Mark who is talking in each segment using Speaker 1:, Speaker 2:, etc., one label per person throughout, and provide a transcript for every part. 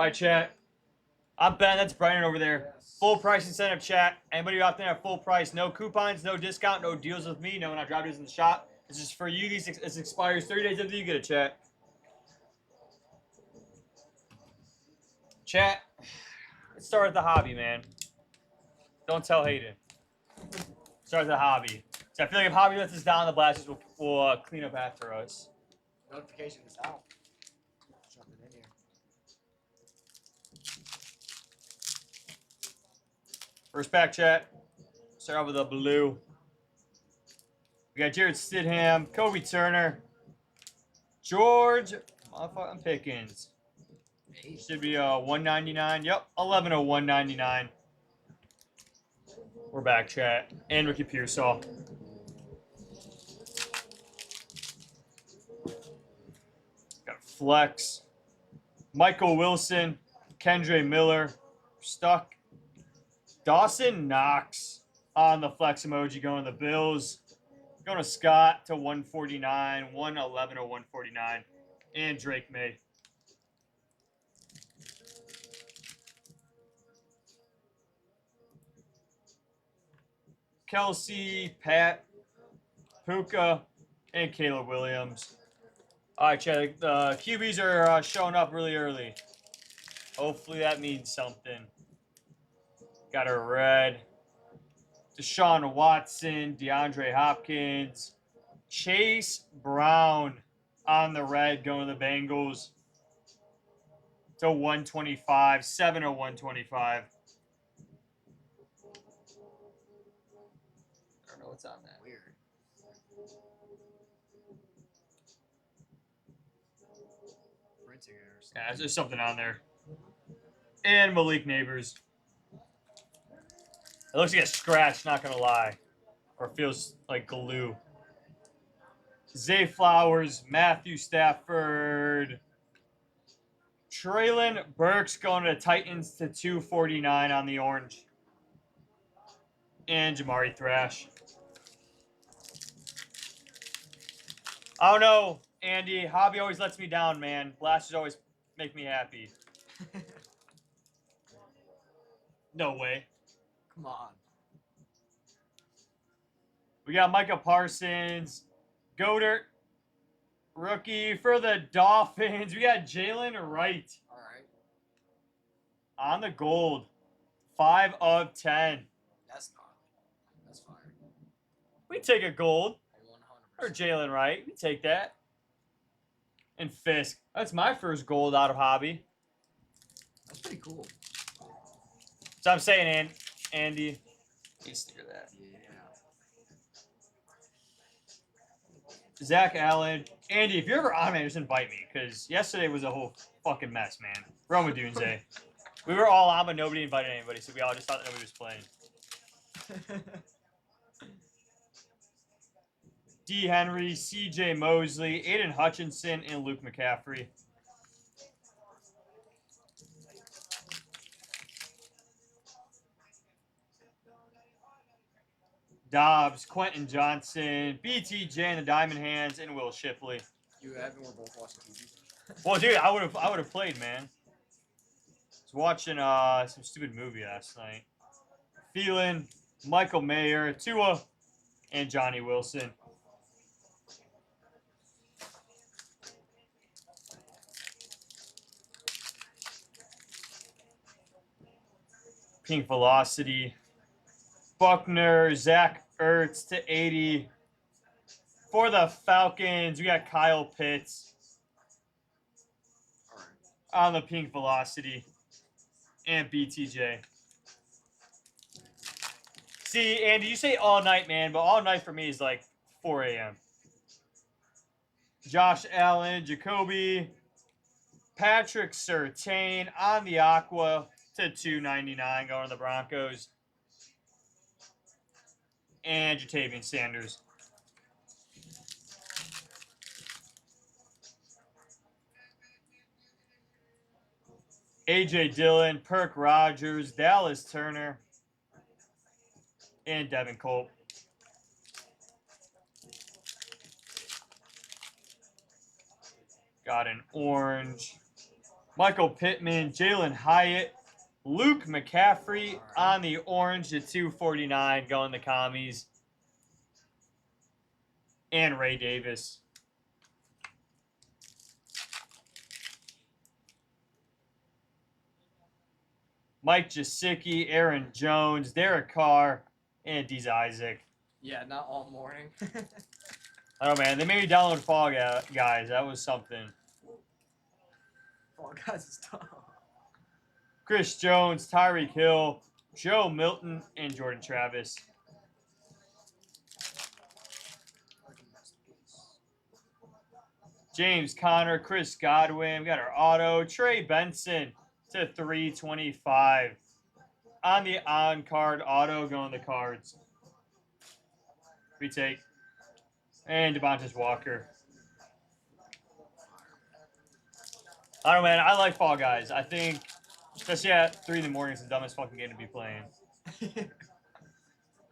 Speaker 1: All right, chat. I'm Ben. That's Brian over there. Full price incentive, chat. Anybody out there at full price? No coupons, no discount, no deals with me. No, when I drop this in the shop. This is for you. This expires 30 days after you get it, chat. Chat. Let's start with the hobby, man. Don't tell Hayden. Start with the hobby. So I feel like if hobby lets us down, the blasters will clean up after us.
Speaker 2: Notification is out. Jumping in here.
Speaker 1: First pack, chat. Start off with the blue. We got Jared Stidham, Kobe Turner, George motherfucking Pickens. Should be 199. Yep, 11 of 199. We're back, chat. And Ricky Pearsall. Got Flex. Michael Wilson. Kendre Miller. Stuck. Dawson Knox on the Flex emoji going to the Bills. Going to Scott to 149. 111 or 149. And Drake May. Kelsey, Pat, Puka, and Caleb Williams. All right, Chad. The QBs are showing up really early. Hopefully that means something. Got a red. Deshaun Watson, DeAndre Hopkins, Chase Brown on the red going to the Bengals to 125, 7 or 125. I don't know what's on that.
Speaker 2: Weird. Printing errors.
Speaker 1: Yeah, there's something on there. And Malik Neighbors. It looks like a scratch, not going to lie. Or feels like glue. Zay Flowers, Matthew Stafford. Traylon Burks going to the Titans to 249 on the orange. And Jamari Thrash. I don't know, Andy. Hobby always lets me down, man. Blasters always make me happy. No way.
Speaker 2: Come on.
Speaker 1: We got Micah Parsons, Goddard, rookie for the Dolphins. We got Jalen Wright
Speaker 2: All right.
Speaker 1: on the gold, 5 of 10.
Speaker 2: That's gnarly. That's fire.
Speaker 1: We take a gold
Speaker 2: 100%.
Speaker 1: or Jalen Wright. We take that. And Fisk. That's my first gold out of hobby.
Speaker 2: That's pretty cool.
Speaker 1: So I'm saying, Andy, you steer that.
Speaker 2: Yeah.
Speaker 1: Zach Allen. Andy, if you're ever on, man, just invite me. Because yesterday was a whole fucking mess, man. Roma Dunze. We were all on, but nobody invited anybody. So we all just thought that nobody was playing. D. Henry, C.J. Mosley, Aiden Hutchinson, and Luke McCaffrey. Dobbs, Quentin Johnson, BTJ and the Diamond Hands, and Will Shipley.
Speaker 2: You have, and we're both watching TV.
Speaker 1: Well, dude, I would have played, man. I was watching some stupid movie last night. Thielen, Michael Mayer, Tua, and Johnny Wilson. Pink Velocity. Buckner, Zach Ertz to 80. For the Falcons, we got Kyle Pitts
Speaker 2: All right.
Speaker 1: on the Pink Velocity. And BTJ. See, Andy, you say all night, man, but all night for me is like 4 a.m. Josh Allen, Jacoby, Patrick Surtain on the Aqua to 299 going to the Broncos. And Jatavian Sanders. A.J. Dillon, Perk Rogers, Dallas Turner, and Devin Colt. Got an orange. Michael Pittman, Jalen Hyatt, Luke McCaffrey on the orange to 249 going the commies. And Ray Davis. Mike Gesicki, Aaron Jones, Derek Carr, and Deez Isaac.
Speaker 2: Yeah, not all morning.
Speaker 1: I don't know, man. They made me download Fall Guys. That was something.
Speaker 2: Fall Guys is tough.
Speaker 1: Chris Jones, Tyreek Hill, Joe Milton, and Jordan Travis. James Conner, Chris Godwin. We got our auto. Trey Benson to 325. On the on-card auto, going the cards. Retake. And Devontae Walker. I don't know, man. I like Fall Guys. I think, especially at 3 in the morning, it's the dumbest fucking game to be playing.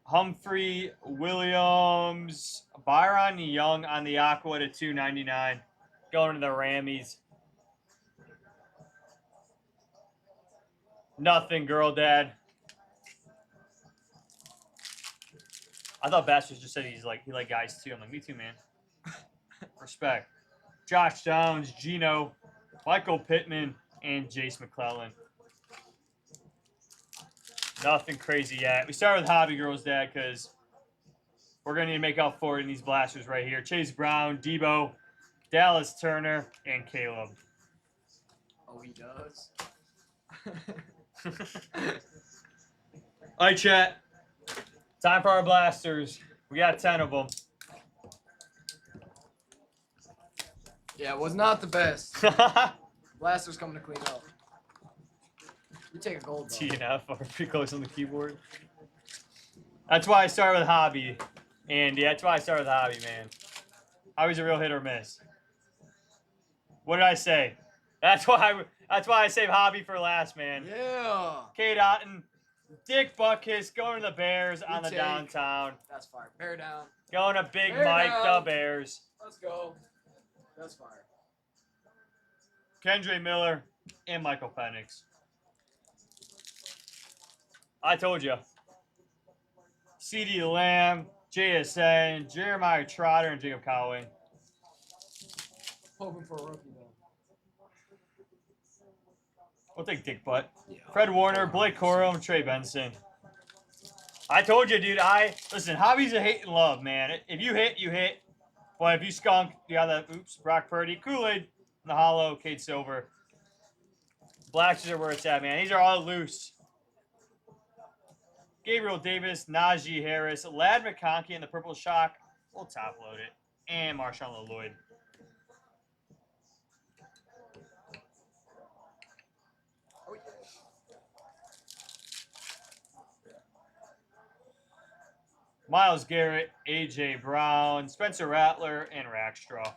Speaker 1: Humphrey, Williams, Byron Young on the Aqua to 299. Going to the Rammies. Nothing, girl dad. I thought Bastards just said he like guys too. I'm like, me too, man. Respect. Josh Downs, Gino, Michael Pittman, and Jace McClellan. Nothing crazy yet. We start with Hobby Girls, Dad, because we're going to need to make up for it in these blasters right here. Chase Brown, Debo, Dallas Turner, and Caleb.
Speaker 2: Oh, he does.
Speaker 1: All right, chat. Time for our blasters. We got 10 of them.
Speaker 2: Yeah, it was not the best. Blaster's coming to clean up. We take a gold, though.
Speaker 1: T and F are pretty close on the keyboard. That's why I started with Hobby. Andy, that's why I started with Hobby, man. Hobby's a real hit or miss. What did I say? That's why I saved Hobby for last, man.
Speaker 2: Yeah.
Speaker 1: Kate Otten, Dick Buckus going to the Bears on the
Speaker 2: take.
Speaker 1: downtown.
Speaker 2: That's fire. Bear down.
Speaker 1: Going to Big
Speaker 2: Bear
Speaker 1: Mike,
Speaker 2: down.
Speaker 1: the Bears.
Speaker 2: Let's go. That's fire.
Speaker 1: Kendre Miller and Michael Penix. I told you. CeeDee Lamb, JSN, Jeremiah Trotter, and Jacob Cowing.
Speaker 2: Hoping for a rookie, though.
Speaker 1: We'll take Dick Butt.
Speaker 2: Yeah.
Speaker 1: Fred Warner, Blake Corum, Trey Benson. I told you, dude. Listen, Hobby's a hate and love, man. If you hit, you hit. But if you skunk, you got that. Oops, Brock Purdy, Kool-Aid, the Hollow, Kate Silver. Blacks are where it's at, man. These are all loose. Gabriel Davis, Najee Harris, Lad McConkey in the Purple Shock. We'll top load it. And Marshawn Lloyd.
Speaker 2: Oh, yeah.
Speaker 1: Myles Garrett, A.J. Brown, Spencer Rattler, and Rackstraw. All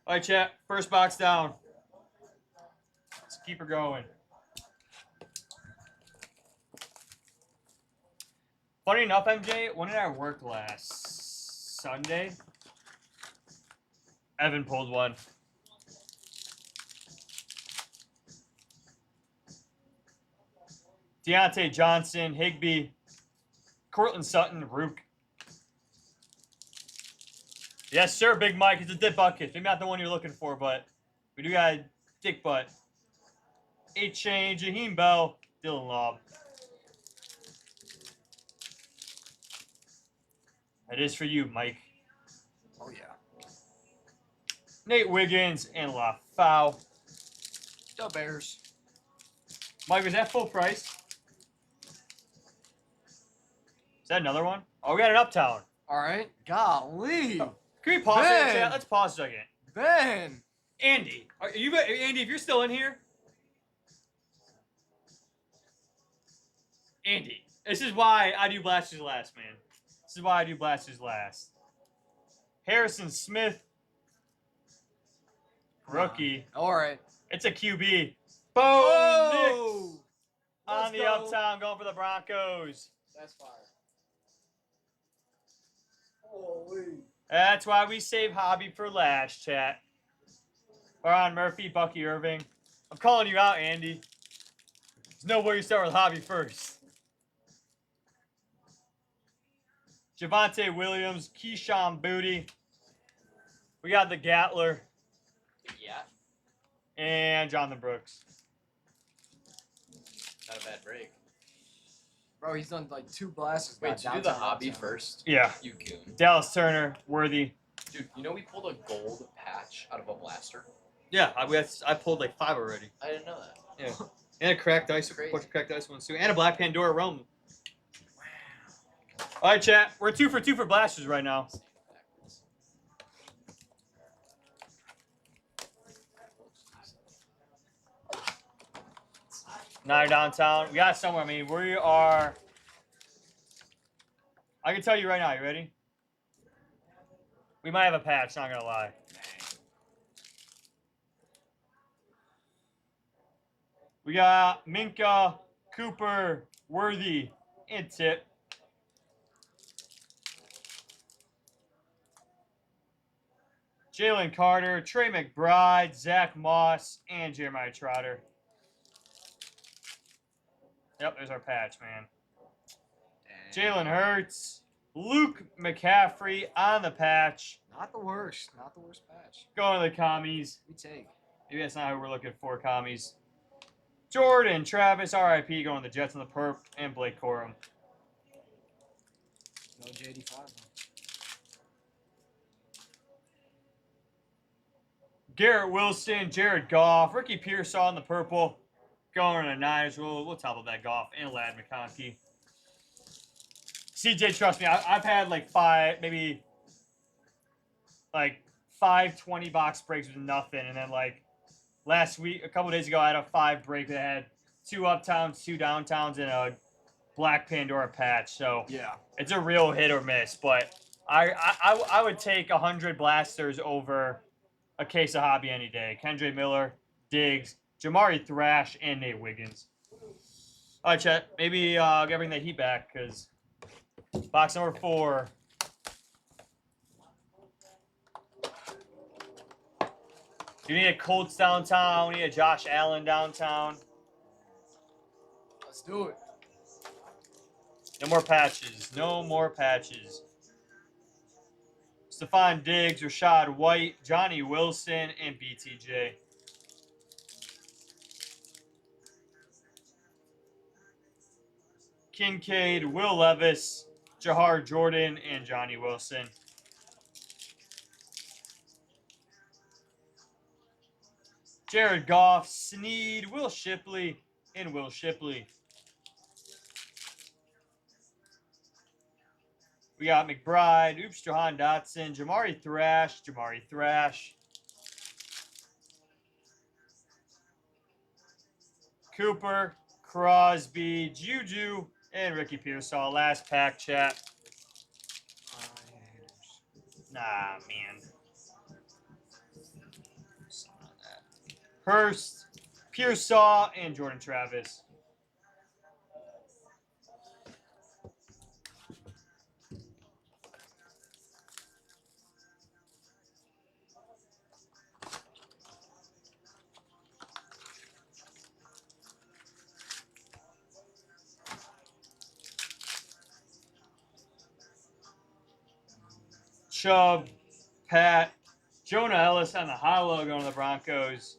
Speaker 1: right, chat. First box down. Let's keep her going. Funny enough, MJ, when did I work last? Sunday? Evan pulled one. Deontay Johnson, Higbee, Cortland Sutton, Rook. Yes, sir, Big Mike. It's a dip bucket. Maybe not the one you're looking for, but we do got a dick butt. 8-chain, Jaheim Bell, Dylan Lobb. That is for you, Mike.
Speaker 2: Oh, yeah.
Speaker 1: Nate Wiggins and LaFau.
Speaker 2: The Bears.
Speaker 1: Mike, was that full price? Is that another one? Oh, we got an Uptown.
Speaker 2: All right. Golly.
Speaker 1: Oh, can we pause
Speaker 2: Ben.
Speaker 1: it, chat? Let's pause a second.
Speaker 2: Ben.
Speaker 1: Andy, Andy, if you're still in here. Andy, this is why I do blasters last, man. This is why I do blasters last. Harrison Smith, rookie.
Speaker 2: All right.
Speaker 1: It's a QB. Boom!
Speaker 2: Oh!
Speaker 1: Knicks on
Speaker 2: Let's
Speaker 1: the
Speaker 2: go.
Speaker 1: Uptown, going for the Broncos.
Speaker 2: That's fire. Holy.
Speaker 1: That's why we save Hobby for last, chat. Baron Murphy, Bucky Irving, I'm calling you out, Andy. There's no way you start with hobby first. Javonte Williams, Keyshawn Booty. We got the Gatler.
Speaker 3: Yeah,
Speaker 1: And Jonathan Brooks.
Speaker 3: not a bad break.
Speaker 2: Bro, he's done like 2 blasters.
Speaker 3: Wait,
Speaker 2: now,
Speaker 3: to do the
Speaker 2: downtown,
Speaker 3: hobby
Speaker 2: uptown.
Speaker 3: first?
Speaker 1: Yeah.
Speaker 3: You goon.
Speaker 1: Dallas Turner, Worthy.
Speaker 3: Dude, you know we pulled a gold patch out of a blaster?
Speaker 1: Yeah, I pulled like 5 already.
Speaker 3: I didn't know that.
Speaker 1: Yeah. And a cracked ice,
Speaker 3: Crazy.
Speaker 1: bunch of cracked ice ones too, and a Black Pandora Realm. All right, chat. We're 2 for 2 for blasters right now.
Speaker 3: Backwards.
Speaker 1: Now you're downtown. We got somewhere. I mean, we are. I can tell you right now. You ready? We might have a patch. Not gonna lie. We got Minka, Cooper, Worthy, and Tip. Jalen Carter, Trey McBride, Zach Moss, and Jeremiah Trotter. Yep, there's our patch, man. Jalen Hurts, Luke McCaffrey on the patch.
Speaker 2: Not the worst. Not the worst patch.
Speaker 1: Going to the commies.
Speaker 2: We take.
Speaker 1: Maybe that's not who we're looking for, commies. Jordan, Travis, RIP, going to the Jets on the perp, and Blake Corum.
Speaker 2: No JD5. Though.
Speaker 1: Garrett Wilson, Jared Goff, Ricky Pearsall on the purple. Going to the Niners. We'll top up that Goff and Lad McConkey. CJ, trust me, I've had like 5, maybe like 5 20-box breaks with nothing. And then like last week, a couple days ago, I had a 5 break that had 2 uptowns, 2 downtowns, and a Black Pandora patch. So
Speaker 2: Yeah.
Speaker 1: it's a real hit or miss. But I would take 100 blasters over a case of hobby any day. Kendra Miller, Diggs, Jamari Thrash, and Nate Wiggins. All right, Chet. Maybe bring that heat back because box number 4. You need a Colts downtown. You need a Josh Allen downtown.
Speaker 2: Let's do it.
Speaker 1: No more patches. No more patches. Stephon Diggs, Rashad White, Johnny Wilson, and BTJ. Kincaid, Will Levis, Jahar Jordan, and Johnny Wilson. Jared Goff, Sneed, Will Shipley, and Will Shipley. We got McBride, Oops, Jahan Dotson, Jamari Thrash. Cooper, Crosby, Juju, and Ricky Pearsall. Last pack, chat. Nah, man. Hurst, Pearsall, and Jordan Travis. Chubb, Pat, Jonah Ellis on the hollow going to the Broncos,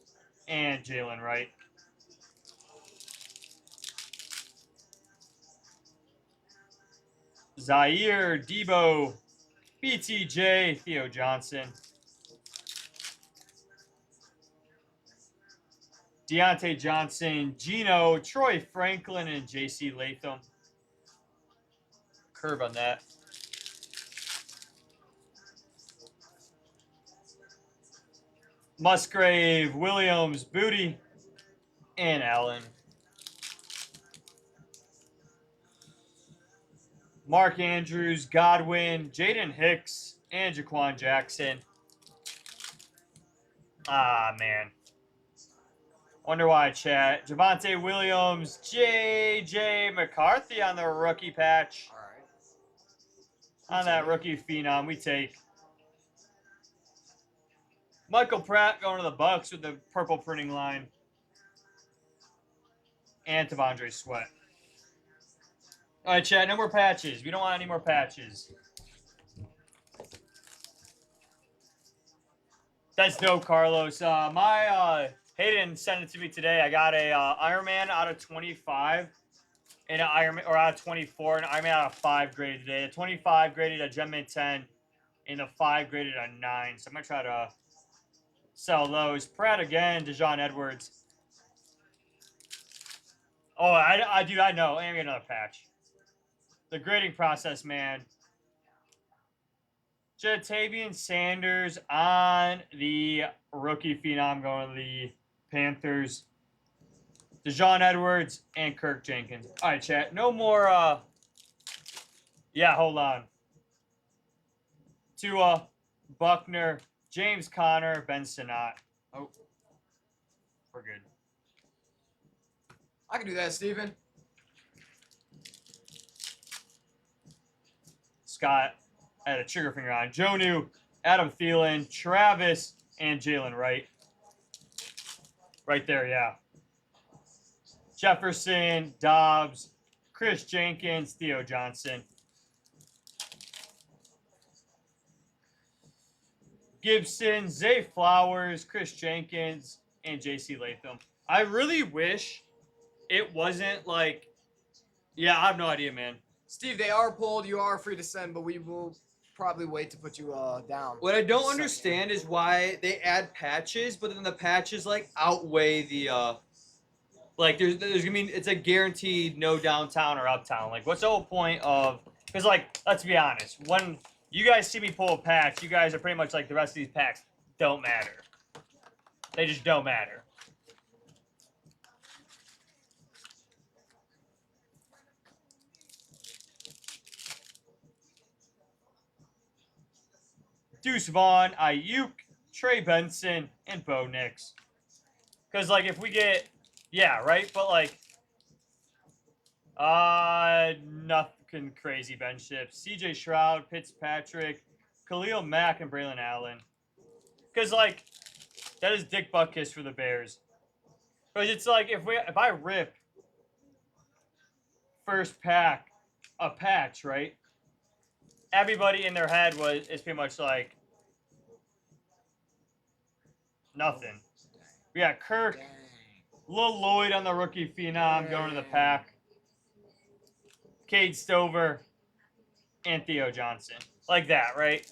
Speaker 1: and Jalen Wright. Zaire, Debo, BTJ, Theo Johnson. Deontay Johnson, Gino, Troy Franklin, and JC Latham. Curve on that. Musgrave, Williams, Booty, and Allen. Mark Andrews, Godwin, Jaden Hicks, and Jaquan Jackson. Ah, man. Wonder why, chat. Javonte Williams, J.J. McCarthy on the rookie patch.
Speaker 2: All right.
Speaker 1: On that rookie phenom, we take Michael Pratt going to the Bucks with the purple printing line. and T'Vondre Sweat. All right, chat. No more patches. We don't want any more patches. That's dope, Carlos. Hayden sent it to me today. I got a Iron Man out of 25 and an Iron Man, or out of 24, and Iron Man out of 5 graded today. A 25 graded a Gem Man 10, and a 5 graded a 9. So I'm gonna try to sell those. Pratt again, Dejon Edwards. Oh, dude, I know. I'm gonna get another patch. The grading process, man. Jatavian Sanders on the rookie phenom going to the Panthers. Dejon Edwards and Kirk Jenkins. All right, chat. No more. Yeah, hold on. Tua, Buckner, James Conner, Ben Sinnott. Oh, we're good.
Speaker 2: I can do that, Steven.
Speaker 1: Scott had a trigger finger on. Jonnu, Adam Thielen, Travis, and Jalen Wright. Right there, yeah. Jefferson, Dobbs, Chris Jenkins, Theo Johnson. Gibson, Zay Flowers, Chris Jenkins, and J.C. Latham. I really wish it wasn't like... Yeah, I have no idea, man.
Speaker 2: Steve, they are pulled. You are free to send, but we will probably wait to put you down.
Speaker 4: What I don't understand is why they add patches, but then the patches like outweigh the like there's gonna be, it's a guaranteed no downtown or uptown. Like what's the whole point of, because like let's be honest, when you guys see me pull a patch, you guys are pretty much like the rest of these packs don't matter. They just don't matter. Deuce Vaughn, Ayuk, Trey Benson, and Bo Nix. Because, like, if we get... Yeah, right? But, like... Nothing crazy bench ships. CJ Stroud, Fitzpatrick, Khalil Mack, and Braylon Allen. Because, like, that is Dick Butkus for the Bears. Because it's like, if I rip first pack a patch, right? Everybody in their head is pretty much like nothing. We got Kirk,
Speaker 2: Dang.
Speaker 1: Lil Lloyd on the rookie phenom going to the pack. Cade Stover and Theo Johnson. Like that, right?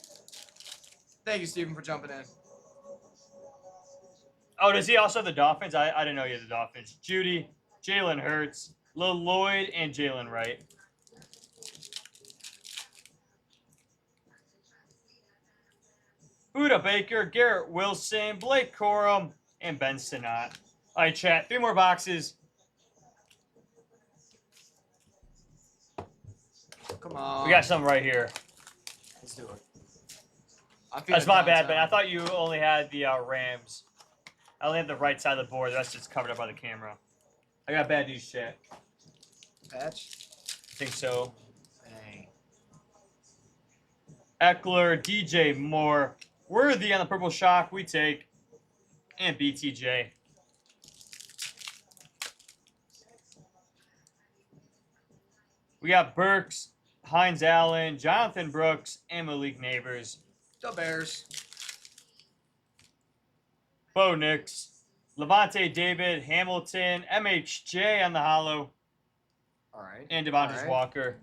Speaker 2: Thank you, Steven, for jumping in.
Speaker 1: Oh, does he also have the Dolphins? I didn't know he had the Dolphins. Judy, Jalen Hurts, Lil Lloyd, and Jalen Wright. Buda Baker, Garrett Wilson, Blake Corum, and Ben Sinnott. All right, chat. 3 more boxes.
Speaker 2: Come on.
Speaker 1: We got some right here.
Speaker 2: Let's do it. I'm
Speaker 1: That's
Speaker 2: feeling
Speaker 1: my bad,
Speaker 2: downtown.
Speaker 1: Ben. I thought you only had the Rams. I only have the right side of the board. The rest is covered up by the camera. I got bad news, chat.
Speaker 2: Patch?
Speaker 1: I think so.
Speaker 2: Dang.
Speaker 1: Eckler, DJ Moore, Worthy on the purple shock. We take. And BTJ. We got Burks, Hines Allen, Jonathan Brooks, and Malik Neighbors.
Speaker 2: The Bears.
Speaker 1: Bo Nix, Levante David, Hamilton, MHJ on the hollow,
Speaker 2: All right.
Speaker 1: and Devontae
Speaker 2: All right.
Speaker 1: Walker.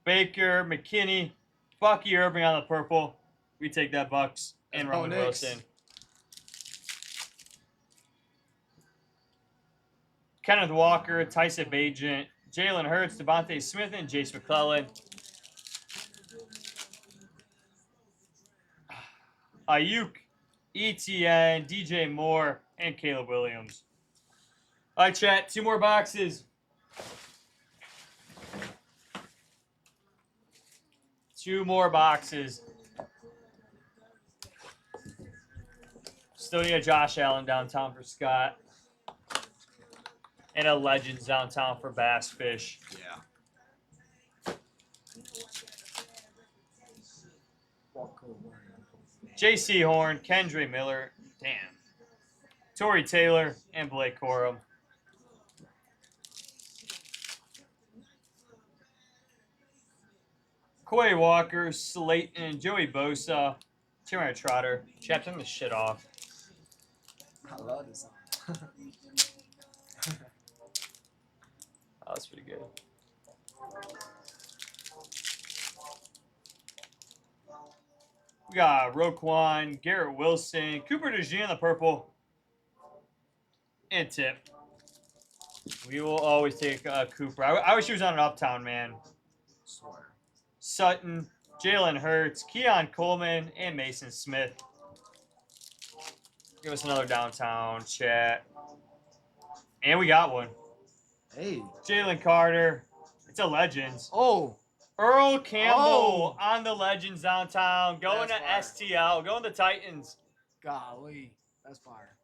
Speaker 1: Baker, McKinney, Bucky Irving on the purple. We take that Bucks and
Speaker 2: Bo
Speaker 1: Roman
Speaker 2: Nix.
Speaker 1: Wilson. Kenneth Walker, Tyson Bagent, Jalen Hurts, Devontae Smith, and Jace McClellan. Ayuk, ETN, DJ Moore, and Caleb Williams. All right, chat. 2 more boxes. 2 more boxes. Still need a Josh Allen downtown for Scott. And a Legends downtown for Bass Fish.
Speaker 2: Yeah.
Speaker 1: J.C. Horn, Kendra Miller. Damn. Torrey Taylor, and Blake Corum. Quay Walker, Slayton, and Joey Bosa. Terry Trotter. Chat, turn the shit off.
Speaker 2: I love this song.
Speaker 1: Oh, that's pretty good. We got Roquan, Garrett Wilson, Cooper DeJean, the purple, and Tip. We will always take Cooper. I wish he was on an Uptown, man.
Speaker 2: Swear.
Speaker 1: Sutton, Jalen Hurts, Keon Coleman, and Mason Smith. Give us another downtown chat. And we got one.
Speaker 2: Hey.
Speaker 1: Jalen Carter. It's a Legends.
Speaker 2: Oh.
Speaker 1: Earl Campbell
Speaker 2: Oh.
Speaker 1: on the Legends downtown. Going
Speaker 2: That's
Speaker 1: to
Speaker 2: fire.
Speaker 1: STL. Going to Titans.
Speaker 2: Golly. That's fire.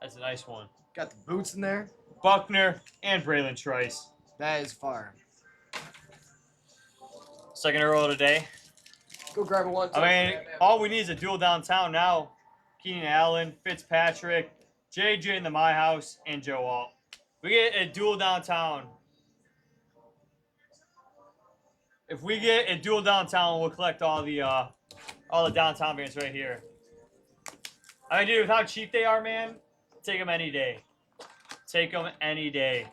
Speaker 1: That's a nice one.
Speaker 2: Got the boots in there.
Speaker 1: Buckner and Braylon Trice.
Speaker 2: That is fire.
Speaker 1: Second Earl today.
Speaker 2: Go grab a one.
Speaker 1: I mean, all we need is a duel downtown now. Keenan Allen, Fitzpatrick, JJ in the My House, and Joe Alt. We get a duel downtown. If we get a duel downtown, we'll collect all the downtown variants right here. I mean, dude, with how cheap they are, man, take them any day. Take them any day.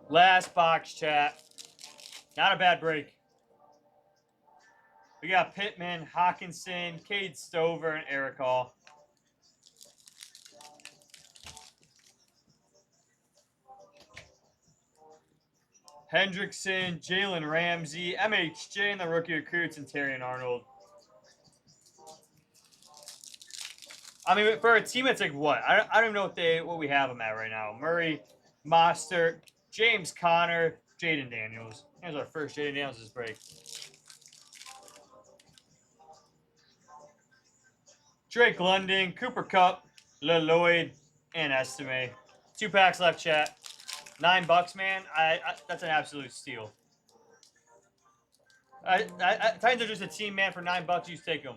Speaker 1: Last box, chat. Not a bad break. We got Pittman, Hawkinson, Cade Stover, and Eric Hall. Hendrickson, Jalen Ramsey, MHJ, and the rookie recruits, and Terry and Arnold. I mean, for a team, it's like what? I don't even know what we have them at right now. Murray, Mostert, James Conner, Jaden Daniels. Here's our first Jaden Daniels this break. Drake London, Cooper Kupp, Lloyd, and Estime. 2 packs left, chat. $9, man. That's an absolute steal. Titans are just a team, man. For $9, you just take them.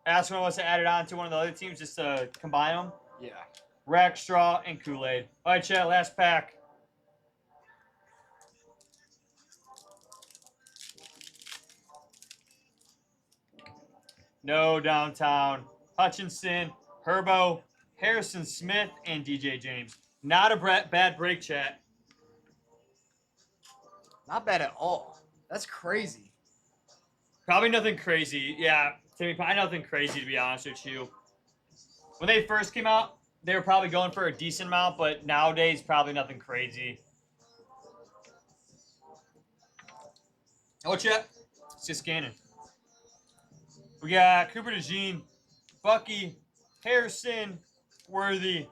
Speaker 1: Ask one of us to add it on to one of the other teams just to combine them.
Speaker 2: Yeah.
Speaker 1: Rackstraw and Kool-Aid. All right, chat. Last pack. No downtown. Hutchinson, Herbo, Harrison Smith, and DJ James. Not a bad break, chat.
Speaker 2: Not bad at all. That's crazy.
Speaker 1: Probably nothing crazy. Yeah, Timmy, probably nothing crazy, to be honest with you. When they first came out, they were probably going for a decent amount, but nowadays, probably nothing crazy. Oh, chat. It's just scanning. We got Cooper DeJean, Bucky, Harrison, Worthy,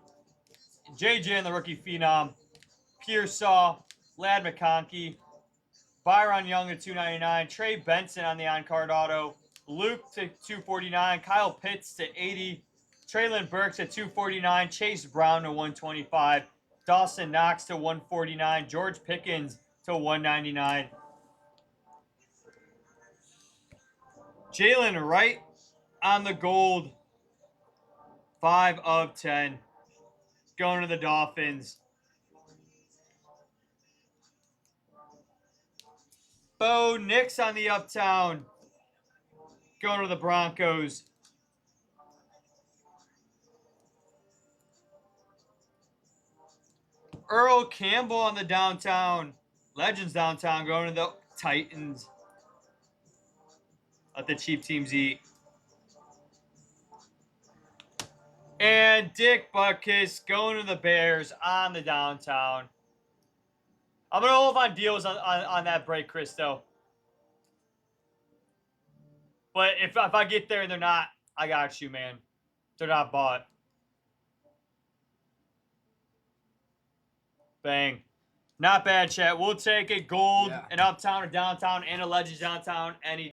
Speaker 1: JJ and the rookie phenom, Pearsall, Lad McConkey, Byron Young at 299, Trey Benson on the on-card auto, Luke to 249, Kyle Pitts to 80, Traylon Burks at 249, Chase Brown to 125, Dawson Knox to 149, George Pickens to 199. Jalen Wright on the gold, 5 of 10. Going to the Dolphins. Bo Nix on the uptown. Going to the Broncos. Earl Campbell on the downtown. Legends downtown going to the Titans. Let the cheap teams eat. And Dick Butkus going to the Bears on the downtown. I'm going to hold on deals on that break, Christo. But if I get there and they're not, I got you, man. They're not bought. Bang. Not bad, chat. We'll take a gold, an uptown or downtown, and a Legends downtown any